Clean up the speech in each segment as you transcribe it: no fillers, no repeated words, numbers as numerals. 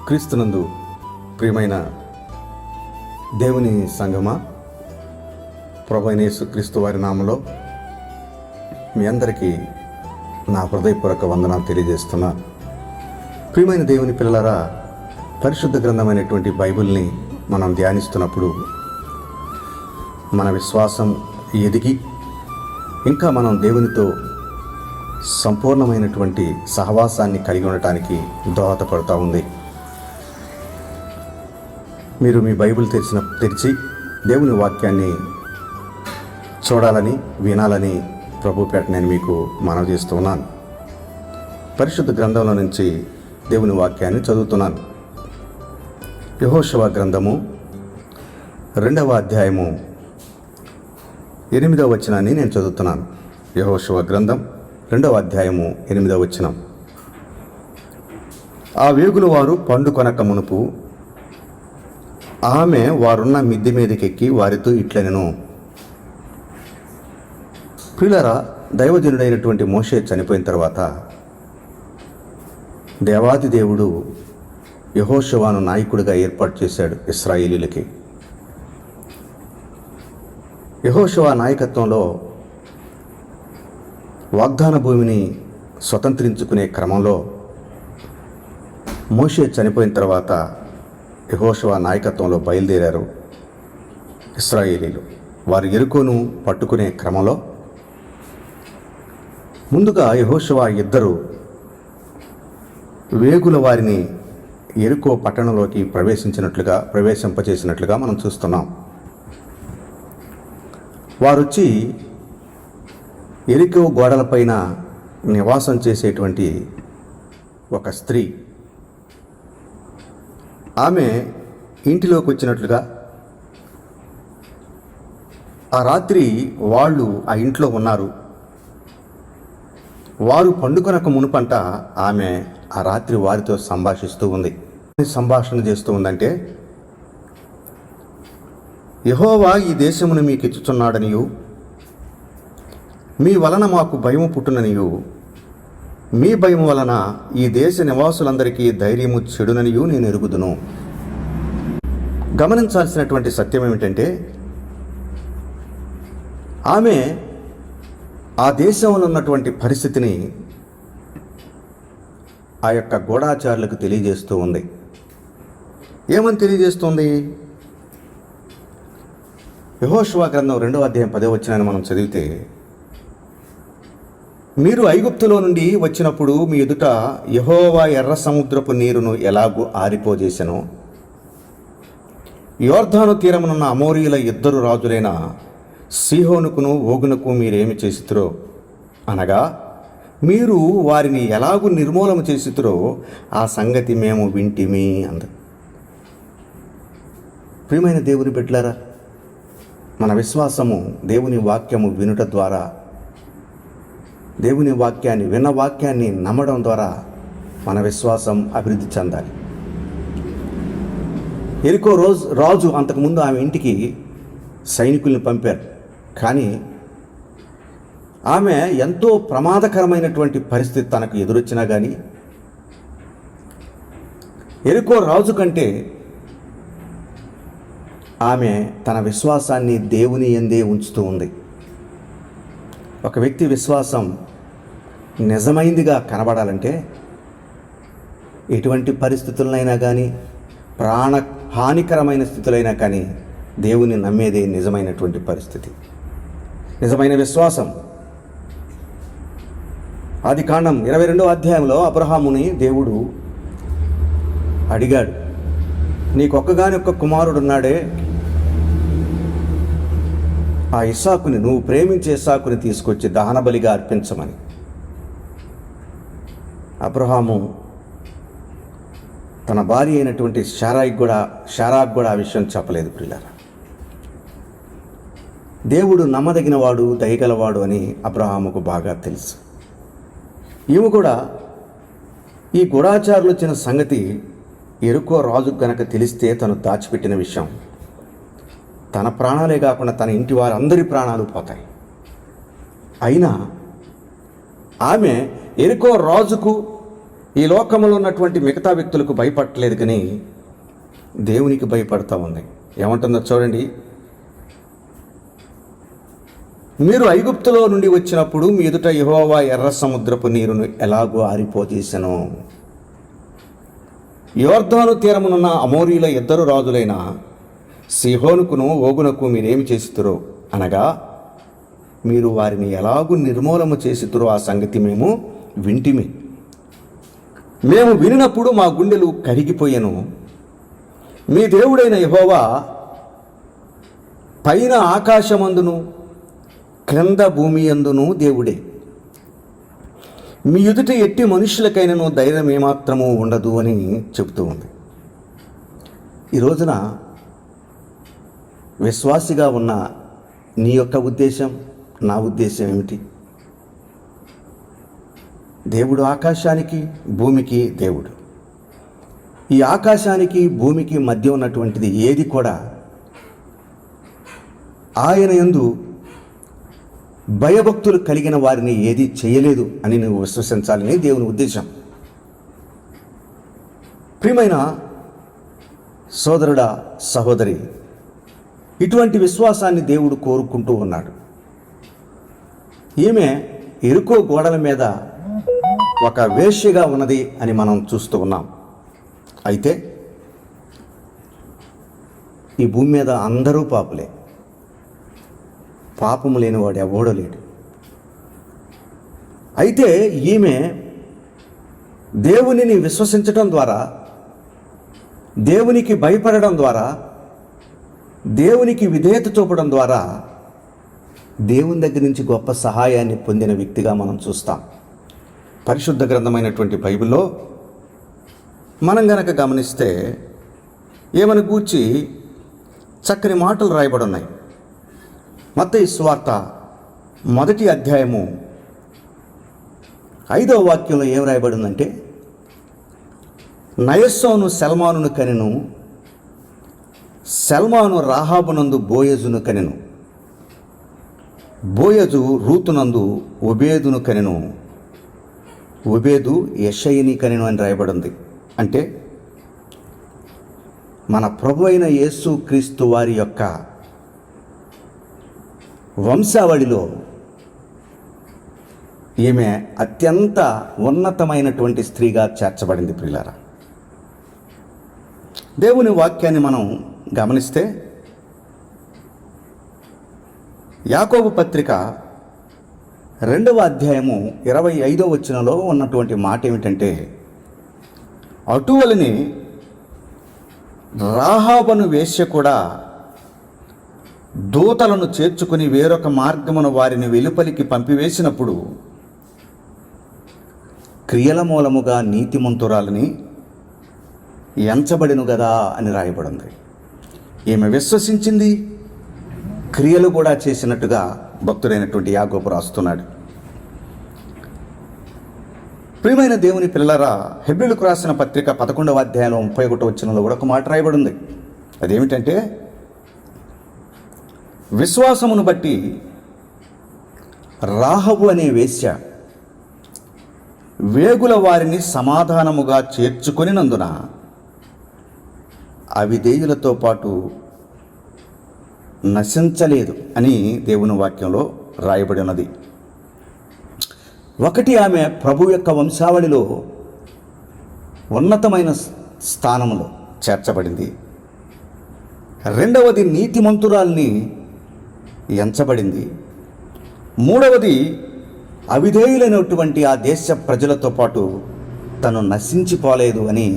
క్రీస్తునందు ప్రియమైన దేవుని సంగమా, ప్రభువైన యేసుక్రీస్తు వారి నామములో మీ అందరికీ నా హృదయపూర్వక వందనాలు తెలియజేస్తున్నా. ప్రియమైన దేవుని పిల్లలారా, పరిశుద్ధ గ్రంథమైనటువంటి బైబిల్ని మనం ధ్యానిస్తున్నప్పుడు మన విశ్వాసం ఎదిగి ఇంకా మనం దేవునితో సంపూర్ణమైనటువంటి సహవాసాన్ని కలిగి ఉండటానికి దోహదపడుతూ ఉంది. మీరు మీ బైబిల్ తెరిచి దేవుని వాక్యాన్ని చూడాలని, వినాలని ప్రభుపేట నేను మీకు మనవి చేస్తూ ఉన్నాను. పరిశుద్ధ గ్రంథంలో నుంచి దేవుని వాక్యాన్ని చదువుతున్నాను. యెహోషువ గ్రంథము 2వ అధ్యాయము 8వ వచనాన్ని నేను చదువుతున్నాను. యెహోషువ గ్రంథం 2వ అధ్యాయము 8వ వచనం. ఆ వేగుల వారు పండు కొనక మునుపు ఆమె వారున్న మిద్దె మీదకెక్కి వారితో ఇట్లనెను. ప్రియులారా, దైవజనుడైనటువంటి మోషే చనిపోయిన తర్వాత దేవాది దేవుడు యెహోషువను నాయకుడిగా ఏర్పాటు చేశాడు ఇశ్రాయేలీయులకి. యెహోషువ నాయకత్వంలో వాగ్దాన భూమిని స్వతంత్రించుకునే క్రమంలో మోషే చనిపోయిన తర్వాత యెహోషువ నాయకత్వంలో బయలుదేరారు ఇశ్రాయేలీయులు. వారు యెరికోను పట్టుకునే క్రమంలో ముందుగా యెహోషువ ఇద్దరు వేగుల వారిని యెరికో పట్టణంలోకి ప్రవేశింపచేసినట్లుగా మనం చూస్తున్నాం. వారొచ్చి యెరికో గోడలపైన నివాసం చేసేటువంటి ఒక స్త్రీ, ఆమె ఇంటిలోకి వచ్చినట్లుగా, ఆ రాత్రి వాళ్ళు ఆ ఇంట్లో ఉన్నారు. వారు పండుకొనక మునుపంట ఆమె ఆ రాత్రి వారితో సంభాషిస్తూ ఉంది. సంభాషణ చేస్తూ ఉందంటే, యెహోవా ఈ దేశమును మీకు ఇచ్చుచున్నాడనియు, మీ వలన మాకు భయము పుట్టుననియు, మీ భయం వలన ఈ దేశ నివాసులందరికీ ధైర్యము చెడుననియు నేను ఎరుగుదును. గమనించాల్సినటువంటి సత్యం ఏమిటంటే, ఆమె ఆ దేశంలో ఉన్నటువంటి పరిస్థితిని ఆ యొక్క గూఢాచారులకు తెలియజేస్తూ ఉంది. ఏమని తెలియజేస్తుంది? యెహోషువ గ్రంథం 2వ అధ్యాయం 10వ వచనాన్ని మనం చదివితే, మీరు ఐగుప్తులో నుండి వచ్చినప్పుడు మీ ఎదుట యెహోవా ఎర్ర సముద్రపు నీరును ఎలాగూ ఆరిపోజేసెనో, యోర్దాను తీరమునున్న అమోరీయుల ఇద్దరు రాజులైన సీహోనుకును ఓగునకు మీరేమి చేసితురో, అనగా మీరు వారిని ఎలాగూ నిర్మూలన చేసితురో ఆ సంగతి మేము వింటిమి అంద. ప్రియమైన దేవుని బిడ్డలారా, మన విశ్వాసము దేవుని వాక్యము వినుట ద్వారా, దేవుని వాక్యాన్ని విన్న వాక్యాన్ని నమ్మడం ద్వారా మన విశ్వాసం అభివృద్ధి చెందాలి. యెరికో రాజు అంతకుముందు ఆమె ఇంటికి సైనికుల్ని పంపారు. కానీ ఆమె ఎంతో ప్రమాదకరమైనటువంటి పరిస్థితి తనకు ఎదురొచ్చినా కానీ యెరికో రాజు కంటే ఆమె తన విశ్వాసాన్ని దేవుని యందే ఉంచుతూ ఉంది. ఒక వ్యక్తి విశ్వాసం నిజమైందిగా కనబడాలంటే ఎటువంటి పరిస్థితులైనా కానీ, ప్రాణ హానికరమైన స్థితులైనా కానీ దేవుని నమ్మేదే నిజమైనటువంటి పరిస్థితి, నిజమైన విశ్వాసం. ఆదికాండం 22వ అధ్యాయంలో అబ్రహాముని దేవుడు అడిగాడు, నీకొక్కగానొక్క కుమారుడున్నాడే, ఆ ఇస్సాకుని, నువ్వు ప్రేమించే ఇస్సాకుని తీసుకొచ్చి దహనబలిగా అర్పించమని. అబ్రహాము తన భార్య అయినటువంటి శారాకు కూడా ఆ విషయం చెప్పలేదు. ప్రియులారా, దేవుడు నమ్మదగినవాడు, దయగలవాడు అని అబ్రహాముకు బాగా తెలుసు. ఈమె కూడా ఈ గూఢాచారులు వచ్చిన సంగతి యెరికో రాజుకు గనక తెలిస్తే తను దాచిపెట్టిన విషయం, తన ప్రాణాలే కాకుండా తన ఇంటి వారందరి ప్రాణాలు పోతాయి. అయినా ఆమె యెరికో రాజుకు ఈ లోకంలో ఉన్నటువంటి మిగతా వ్యక్తులకు భయపడలేదు, కానీ దేవునికి భయపడతా ఉంది. ఏమంటుందో చూడండి. మీరు ఐగుప్తులో నుండి వచ్చినప్పుడు మీ ఎదుట యెహోవా ఎర్ర సముద్రపు నీరును ఎలాగో ఆరిపోజేసెను. యోర్దాను తీరమునున్న అమోరీల ఇద్దరు రాజులైన సీహోనుకును ఓగునకు మీరేమి చేస్తురో అనగా, మీరు వారిని ఎలాగూ నిర్మూలము చేసితురో ఆ సంగతి మేము వింటిమి. మేము వినినప్పుడు మా గుండెలు కరిగిపోయెను. మీ దేవుడైన యెహోవా పైన ఆకాశమందును క్రింద భూమి అందును దేవుడే. మీ ఎదుట ఎట్టి మనుషులకైనను ధైర్యం ఏమాత్రము ఉండదు అని చెబుతూ ఉంది. ఈ రోజున విశ్వాసిగా ఉన్న నీ యొక్క ఉద్దేశం, నా ఉద్దేశం ఏమిటి? దేవుడు ఆకాశానికి భూమికి దేవుడు. ఈ ఆకాశానికి భూమికి మధ్య ఉన్నటువంటిది ఏది కూడా ఆయన యందు భయభక్తులు కలిగిన వారిని ఏది చేయలేదు అని నువ్వు విశ్వసించాలని దేవుని ఉద్దేశం. ప్రియమైన సోదరుడా, సహోదరి, ఇటువంటి విశ్వాసాన్ని దేవుడు కోరుకుంటూ ఉన్నాడు. ఈమె ఎరుకో గోడల మీద ఒక వేశ్యగా ఉన్నది అని మనం చూస్తూ ఉన్నాం. అయితే ఈ భూమి మీద అందరూ పాపులే, పాపము లేనివాడు ఎవడో లేడు. అయితే ఈమె దేవునిని విశ్వసించడం ద్వారా, దేవునికి భయపడడం ద్వారా, దేవునికి విధేయత చూపడం ద్వారా దేవుని దగ్గర నుంచి గొప్ప సహాయాన్ని పొందిన వ్యక్తిగా మనం చూస్తాం. పరిశుద్ధ గ్రంథమైనటువంటి బైబిల్లో మనం గనక గమనిస్తే ఏమని గూర్చి చక్కని మాటలు రాయబడి ఉన్నాయి. మత్తయి సువార్త 1వ అధ్యాయము 5వ వాక్యంలో ఏం రాయబడిందంటే, నయస్సోను సల్మానును కనెను, సల్మాను రాహాబునందు బోయజును కనెను, బోయజు రూతునందు ఒబేదును కనెను, ఒబేదు యెషయిని కనెను అని రాయబడింది. అంటే మన ప్రభు అయిన యేసు క్రీస్తు వారి యొక్క వంశావళిలో ఈమె అత్యంత ఉన్నతమైనటువంటి స్త్రీగా చేర్చబడింది. ప్రియులారా, దేవుని వాక్యాన్ని మనం గమనిస్తే యాకోబు పత్రిక 2వ అధ్యాయము 25వ వచనంలో ఉన్నటువంటి మాట ఏమిటంటే, అటువలని రాహాబను వేశ్య కూడా దూతలను చేర్చుకుని వేరొక మార్గమున వారిని వెలుపలికి పంపివేసినప్పుడు క్రియల మూలముగా నీతిమంతురాలని ఎంచబడిను గదా అని రాయబడింది. ఈమె విశ్వసించింది, క్రియలు కూడా చేసినట్టుగా భక్తుడైనటువంటి యాకోబు రాస్తున్నాడు. ప్రియమైన దేవుని పిల్లలారా, హెబ్రీయులకు రాసిన పత్రిక 11వ అధ్యాయంలో 31వ వచనంలో కూడా ఒక మాట రాయబడింది. అదేమిటంటే, విశ్వాసమును బట్టి రాహబు అనే వేశ్య వేగుల వారిని సమాధానముగా చేర్చుకొనినందున అవిధేయులతో పాటు నశించలేదు అని దేవుని వాక్యంలో రాయబడి ఉన్నది. ఒకటి, ఆమె ప్రభు యొక్క వంశావళిలో ఉన్నతమైన స్థానంలో చేర్చబడింది. రెండవది, నీతిమంతురాల్ని ఎంచబడింది. మూడవది, అవిధేయులైనటువంటి ఆ దేశ ప్రజలతో పాటు తను నశించిపోలేదు అని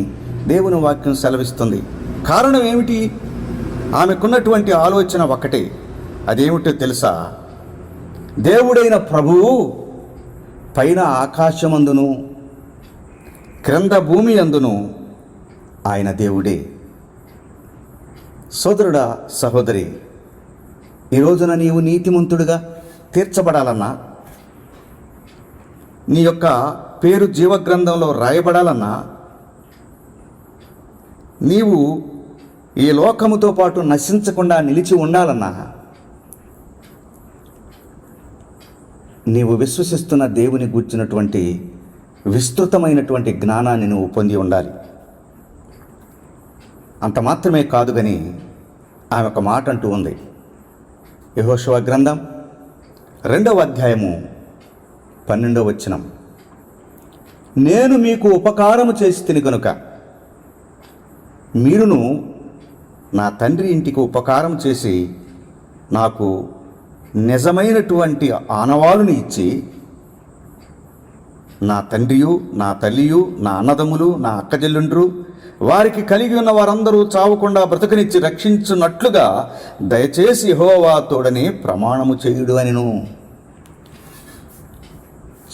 దేవుని వాక్యం సెలవిస్తుంది. కారణం ఏమిటి? ఆమెకున్నటువంటి ఆలోచన ఒకటే. అదేమిటో తెలుసా? దేవుడైన ప్రభువు పైన ఆకాశమందును క్రింద భూమి అందును ఆయన దేవుడే. సోదరుడా, సహోదరి, ఈ రోజున నీవు నీతిమంతుడిగా తీర్చబడాలన్నా, నీ యొక్క పేరు జీవగ్రంథంలో రాయబడాలన్నా, నీవు ఈ లోకముతో పాటు నశించకుండా నిలిచి ఉండాలన్నా, నీవు విశ్వసిస్తున్న దేవుని గూర్చినటువంటి విస్తృతమైనటువంటి జ్ఞానాన్ని నువ్వు పొంది ఉండాలి. అంత మాత్రమే కాదు కానీ ఆమె ఒక మాట అంటూ ఉంది. యెహోషువ గ్రంథం 2వ అధ్యాయము 12వ వచనం, నేను మీకు ఉపకారము చేసి తిని గనుక మీరును నా తండ్రి ఇంటికి ఉపకారం చేసి నాకు నిజమైనటువంటి ఆనవాలుని ఇచ్చి, నా తండ్రియు నా తల్లియు నా అన్నదమ్ములు నా అక్కజెల్లుండ్రు వారికి కలిగి ఉన్న వారందరూ చావకుండా బ్రతకనిచ్చి రక్షించున్నట్లుగా దయచేసి యెహోవా తోడని ప్రమాణము చేయుడు అనిను.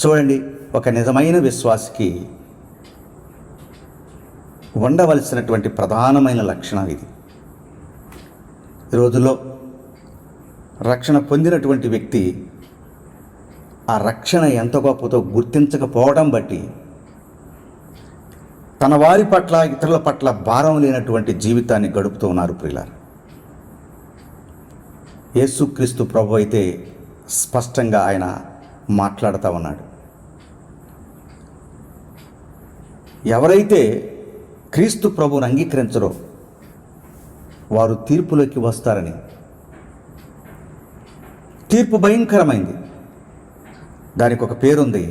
చూడండి, ఒక నిజమైన విశ్వాసికి ఉండవలసినటువంటి ప్రధానమైన లక్షణం ఇది. ఈ రోజుల్లో రక్షణ పొందినటువంటి వ్యక్తి ఆ రక్షణ ఎంత గొప్పతో గుర్తించకపోవడం బట్టి తన వారి పట్ల ఇతరుల పట్ల భారం లేనటువంటి జీవితాన్ని గడుపుతూ ఉన్నారు. ప్రియులారా, యేసుక్రీస్తు ప్రభు అయితే స్పష్టంగా ఆయన మాట్లాడుతూ ఉన్నాడు. ఎవరైతే క్రీస్తు ప్రభువును అంగీకరించరో వారు తీర్పులోకి వస్తారని. తీర్పు భయంకరమైంది, దానికి ఒక పేరుంది,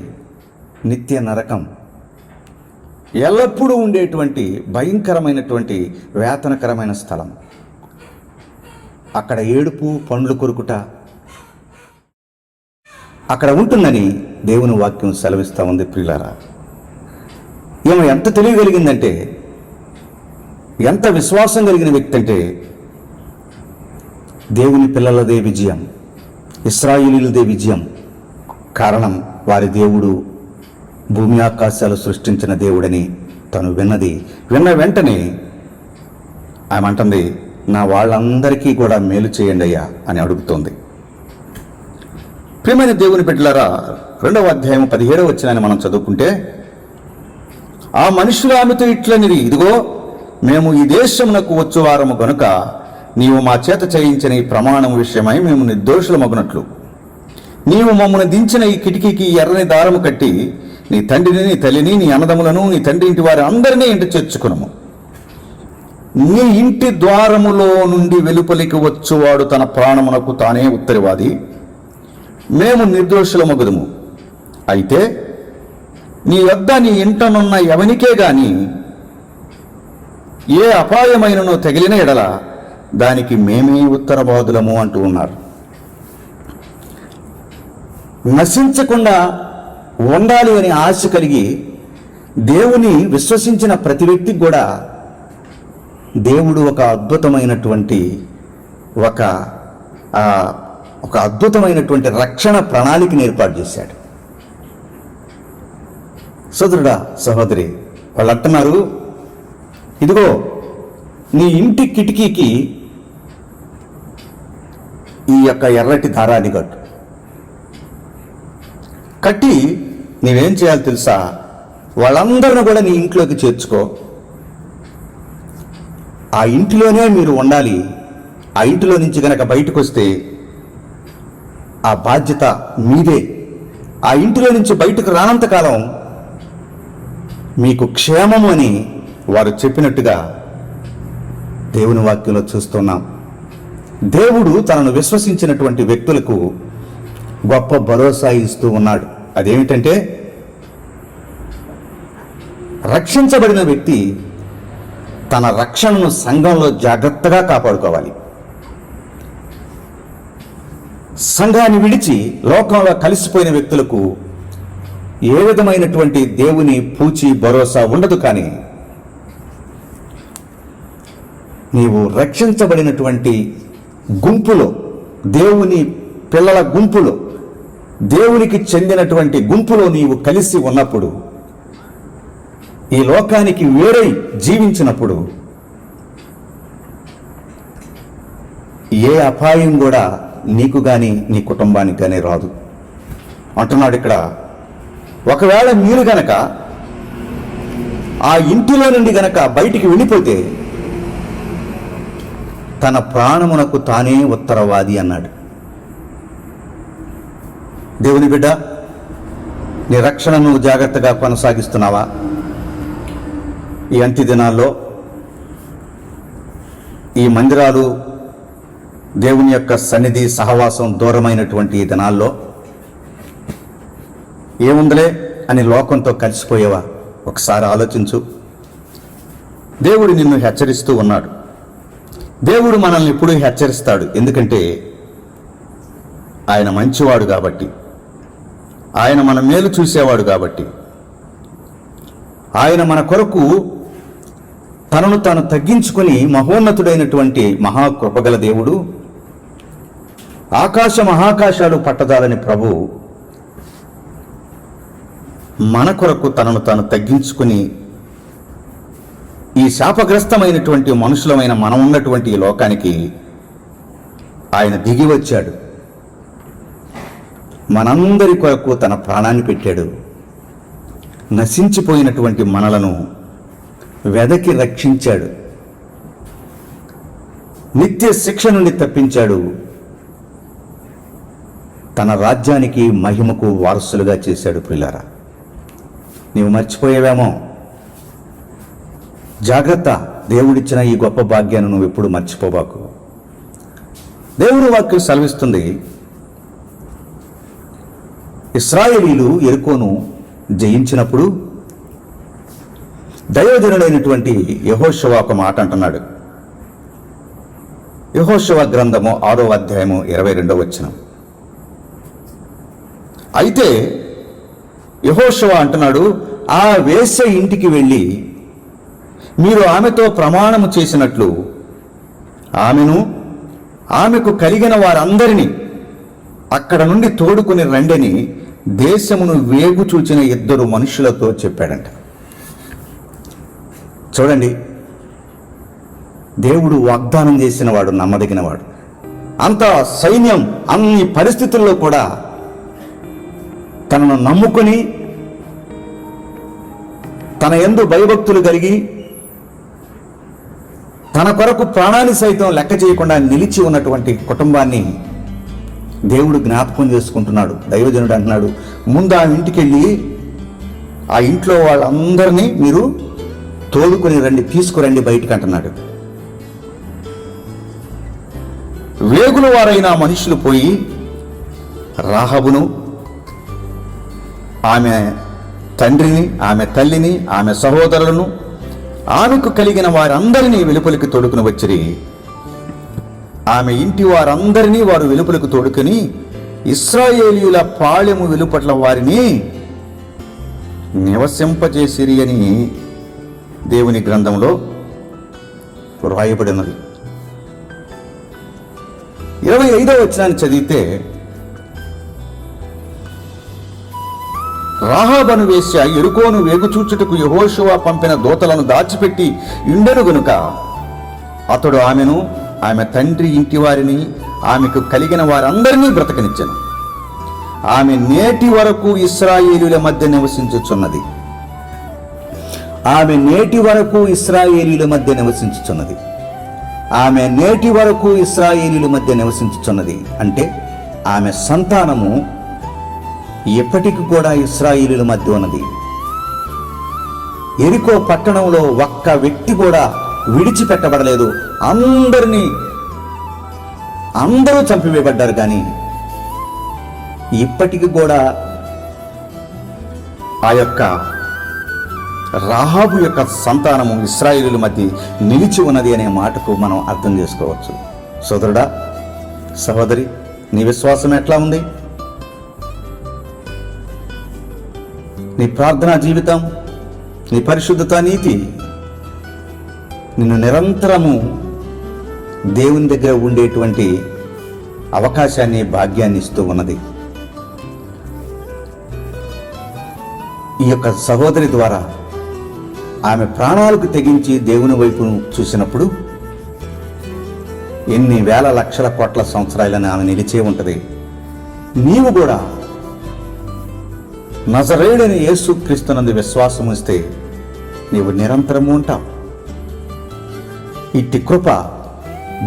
నిత్య నరకం. ఎల్లప్పుడూ ఉండేటువంటి భయంకరమైనటువంటి వేతనకరమైన స్థలం. అక్కడ ఏడుపు పండ్లు కొరుకుట అక్కడ ఉంటుందని దేవుని వాక్యం సెలవిస్తూ ఉంది. ప్రియులారా, ఈమె ఎంత తెలియగలిగిందంటే, ఎంత విశ్వాసం కలిగిన వ్యక్తి అంటే, దేవుని పిల్లలదే విజయం, ఇశ్రాయేలీయులదే విజయం. కారణం వారి దేవుడు భూమి ఆకాశాలు సృష్టించిన దేవుడని తను విన్న వెంటనే ఆమె అంటుంది, నా వాళ్ళందరికీ కూడా మేలు చేయండి అయ్యా అని అడుగుతోంది. ప్రియమైన దేవుని బిడ్డలారా, 2వ అధ్యాయం 17వ వచనాన్ని మనం చదువుకుంటే, ఆ మనుషులు ఆమెతో ఇట్లనిది, ఇదిగో మేము ఈ దేశమునకు వచ్చువారము గనుక నీవు మా చేత చేయించిన ఈ ప్రమాణం విషయమై మేము నిర్దోషులమగునట్లు నీవు మమ్మల్ని దించిన ఈ కిటికీకి ఎర్రని దారము కట్టి నీ తండ్రిని నీ తల్లిని నీ అన్నదములను నీ తండ్రి ఇంటి వారి అందరినీ ఇంటి చేర్చుకునము. నీ ఇంటి ద్వారములో నుండి వెలుపలికి వచ్చువాడు తన ప్రాణమునకు తానే ఉత్తరవాది, మేము నిర్దోషులమగుదుము. అయితే నీ వద్ద నీ ఇంటనున్న ఎవనికే గాని ఏ అపాయమైనను తగిలిన ఎడల దానికి మేమే ఉత్తరవాదులము అంటూ ఉన్నారు. నశించకుండా ఉండాలి అని ఆశ కలిగి దేవుని విశ్వసించిన ప్రతి వ్యక్తికి కూడా దేవుడు ఒక అద్భుతమైనటువంటి రక్షణ ప్రణాళికను ఏర్పాటు చేశాడు. సోదరుడా, సహోదరి, వాళ్ళు అంటున్నారు, ఇదిగో నీ ఇంటి కిటికీకి ఈ యొక్క ఎర్రటి దారాన్ని కట్టి నీవేం చేయాలి తెలుసా, వాళ్ళందరిని కూడా నీ ఇంట్లోకి చేర్చుకో. ఆ ఇంటిలోనే మీరు ఉండాలి. ఆ ఇంటిలో నుంచి గనక బయటకు వస్తే ఆ బాధ్యత మీదే. ఆ ఇంటిలో నుంచి బయటకు రానంతకాలం మీకు క్షేమము అని వారు చెప్పినట్టుగా దేవుని వాక్యంలో చూస్తున్నాం. దేవుడు తనను విశ్వసించినటువంటి వ్యక్తులకు గొప్ప భరోసా ఇస్తూ ఉన్నాడు. అదేమిటంటే, రక్షించబడిన వ్యక్తి తన రక్షణను సంఘంలో జాగ్రత్తగా కాపాడుకోవాలి. సంఘాన్ని విడిచి లోకంలో కలిసిపోయిన వ్యక్తులకు ఏ విధమైనటువంటి దేవుని పూచి భరోసా ఉండదు. కానీ నీవు రక్షించబడినటువంటి గుంపులో, దేవుని పిల్లల గుంపులో, దేవునికి చెందినటువంటి గుంపులో నీవు కలిసి ఉన్నప్పుడు, ఈ లోకానికి వేరై జీవించినప్పుడు ఏ అపాయం కూడా నీకు కానీ నీ కుటుంబానికి కానీ రాదు అంటున్నాడు ఇక్కడ. ఒకవేళ మీరు గనక ఆ ఇంటిలో నుండి గనక బయటికి వెళ్ళిపోతే తన ప్రాణమునకు తానే ఉత్తరవాది అన్నాడు. దేవుని బిడ్డ, నీ రక్షణను జాగ్రత్తగా కొనసాగిస్తున్నావా? ఈ అంత్య దినాల్లో ఈ మందిరాలు, దేవుని యొక్క సన్నిధి, సహవాసం దూరమైనటువంటి ఈ దినాల్లో ఏముందిలే అని లోకంతో కలిసిపోయేవా? ఒకసారి ఆలోచించు. దేవుడు నిన్ను హెచ్చరిస్తూ ఉన్నాడు. దేవుడు మనల్ని ఎప్పుడూ హెచ్చరిస్తాడు. ఎందుకంటే ఆయన మంచివాడు కాబట్టి, ఆయన మన మేలు చూసేవాడు కాబట్టి, ఆయన మన కొరకు తనను తాను తగ్గించుకొని మహోన్నతుడైనటువంటి మహాకృపగల దేవుడు, ఆకాశ మహాకాశాలు పట్టదాలని ప్రభు మన కొరకు తనను తాను తగ్గించుకుని ఈ శాపగ్రస్తమైనటువంటి మనుషులమైన మనం ఉన్నటువంటి ఈ లోకానికి ఆయన దిగి వచ్చాడు. మనందరి కొరకు తన ప్రాణాన్ని పెట్టాడు. నశించిపోయినటువంటి మనలను వెదకి రక్షించాడు. నిత్య శిక్ష నుండి తప్పించాడు. తన రాజ్యానికి, మహిమకు వారసులుగా చేశాడు. పిల్లారా, నీవు మర్చిపోయేవేమో. జాగ్రత్త. దేవుడిచ్చిన ఈ గొప్ప భాగ్యాన్ని నువ్వు ఎప్పుడు మర్చిపోబాకు. దేవుని వాక్యం సెలవిస్తుంది, ఇశ్రాయేలీలు యెరికోను జయించినప్పుడు దైవజనుడైనటువంటి యెహోషువ ఒక మాట అంటున్నాడు. యెహోషువ గ్రంథము 6వ అధ్యాయము 22వ వచనం. అయితే యెహోషువ అంటున్నాడు, ఆ వేశ్య ఇంటికి వెళ్ళి మీరు ఆమెతో ప్రమాణము చేసినట్లు ఆమెను, ఆమెకు కలిగిన వారందరినీ అక్కడ నుండి తోడుకుని రండని దేశమును వేగు చూచిన 2 మనుషులతో చెప్పాడంట. చూడండి, దేవుడు వాగ్దానం చేసిన వాడు నమ్మదగినవాడు. అంత సైన్యం అన్ని పరిస్థితుల్లో కూడా తనను నమ్ముకొని, తన యందు భయభక్తులు కలిగి, తన కొరకు ప్రాణాన్ని సైతం లెక్క చేయకుండా నిలిచి ఉన్నటువంటి కుటుంబాన్ని దేవుడు జ్ఞాపకం చేసుకుంటున్నాడు. దైవజనుడు అంటున్నాడు, ముందు ఆ ఇంటికి వెళ్ళి ఆ ఇంట్లో వాళ్ళందరినీ మీరు తోడుకొని రండి, తీసుకురండి బయటికి అంటున్నాడు. వేగుల వారైన మనుషులు పోయి రాహబును, ఆమె తండ్రిని, ఆమె తల్లిని, ఆమె సహోదరులను, ఆమెకు కలిగిన వారందరినీ వెలుపలికి తోడుకుని వచ్చిరి. ఆమె ఇంటి వారందరినీ వారు వెలుపలకు తోడుకొని ఇశ్రాయేలీయుల పాళెము వెలుపట్ల వారిని నివసింపజేసిరి అని దేవుని గ్రంథంలో వ్రాయబడినది. 25వ వచనాన్ని చదివితే, రాహాబను వేశ్య యెరికోను వేగుచూచుటకు యెహోషువ పంపిన దూతలను దాచిపెట్టి ఉండెను గనుక అతడు ఆమెను, ఆమె తండ్రి ఇంటి వారిని, ఆమెకు కలిగిన వారందరినీ బ్రతకనిచ్చెను. ఆమె నేటి వరకు ఇశ్రాయేలీయుల మధ్య నివసించుచున్నది. ఆమె నేటి వరకు ఇశ్రాయేలీయుల మధ్య నివసించుచున్నది. ఆమె నేటి వరకు ఇశ్రాయేలీయుల మధ్య నివసించుచున్నది అంటే ఆమె సంతానము ఎప్పటికి కూడా ఇశ్రాయేలీయుల మధ్య ఉన్నది. యెరికో పట్టణంలో ఒక్క వ్యక్తి కూడా విడిచిపెట్టబడలేదు. అందరూ చంపివేయబడ్డారు. కానీ ఇప్పటికి కూడా ఆ యొక్క రాహాబు యొక్క సంతానము ఇశ్రాయేలీయుల మధ్య నిలిచి ఉన్నది అనే మాటకు మనం అర్థం చేసుకోవచ్చు. సోదరుడా, సహోదరి, నీ విశ్వాసం ఎట్లా ఉంది? నీ ప్రార్థనా జీవితం, నీ పరిశుద్ధత, నీతి నిన్ను నిరంతరము దేవుని దగ్గర ఉండేటువంటి అవకాశాన్ని, భాగ్యాన్ని ఇస్తూ ఉన్నది. ఈ యొక్క సహోదరి ద్వారా ఆమె ప్రాణాలకు తెగించి దేవుని వైపు చూసినప్పుడు ఎన్ని వేల లక్షల కోట్ల సంవత్సరాలని ఆమె నిలిచే ఉంటుంది. నీవు కూడా నజరేయుడైన యేసుక్రీస్తునందు విశ్వాసం ఉంచితే నీవు నిరంతరము ఉంటావు. ఇట్టి కృప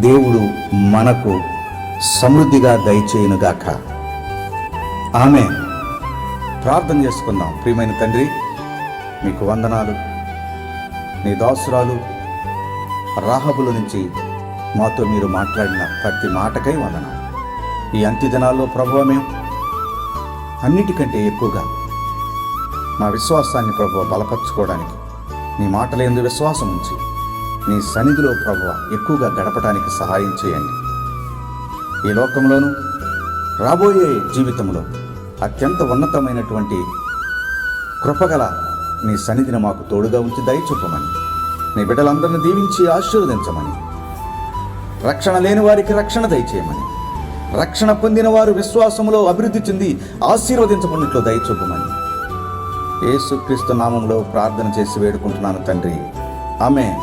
దేవుడు మనకు సమృద్ధిగా దయచేయునుగాక. ఆమేన్. ప్రార్థన చేసుకుందాం. ప్రియమైన తండ్రి, మీకు వందనాలు. నీ దాసురాలు రాహబుల నుంచి మాతో మీరు మాట్లాడిన ప్రతి మాటకై వందనాలు. ఈ అంత్య దినాల్లో ప్రభువా, మేము అన్నిటికంటే ఎక్కువగా మా విశ్వాసాన్ని ప్రభువా బలపరచుకోవడానికి నీ మాటల యందు విశ్వాసం ఉంచి నీ సన్నిధిలో ప్రభువా ఎక్కువగా గడపడానికి సహాయం చేయండి. ఈ లోకంలోనూ రాబోయే జీవితంలో అత్యంత ఉన్నతమైనటువంటి కృపగల నీ సన్నిధిని మాకు తోడుగా ఉంచి దయచూపమని, నీ బిడ్డలందరినీ దీవించి ఆశీర్వదించమని, రక్షణ లేని వారికి రక్షణ దయచేయమని, రక్షణ పొందిన వారు విశ్వాసంలో అభివృద్ధి చెంది ఆశీర్వదించబడినట్లు దయచూపమని యేసుక్రీస్తు నామంలో ప్రార్థన చేసి వేడుకుంటున్నాను తండ్రి. ఆమేన్.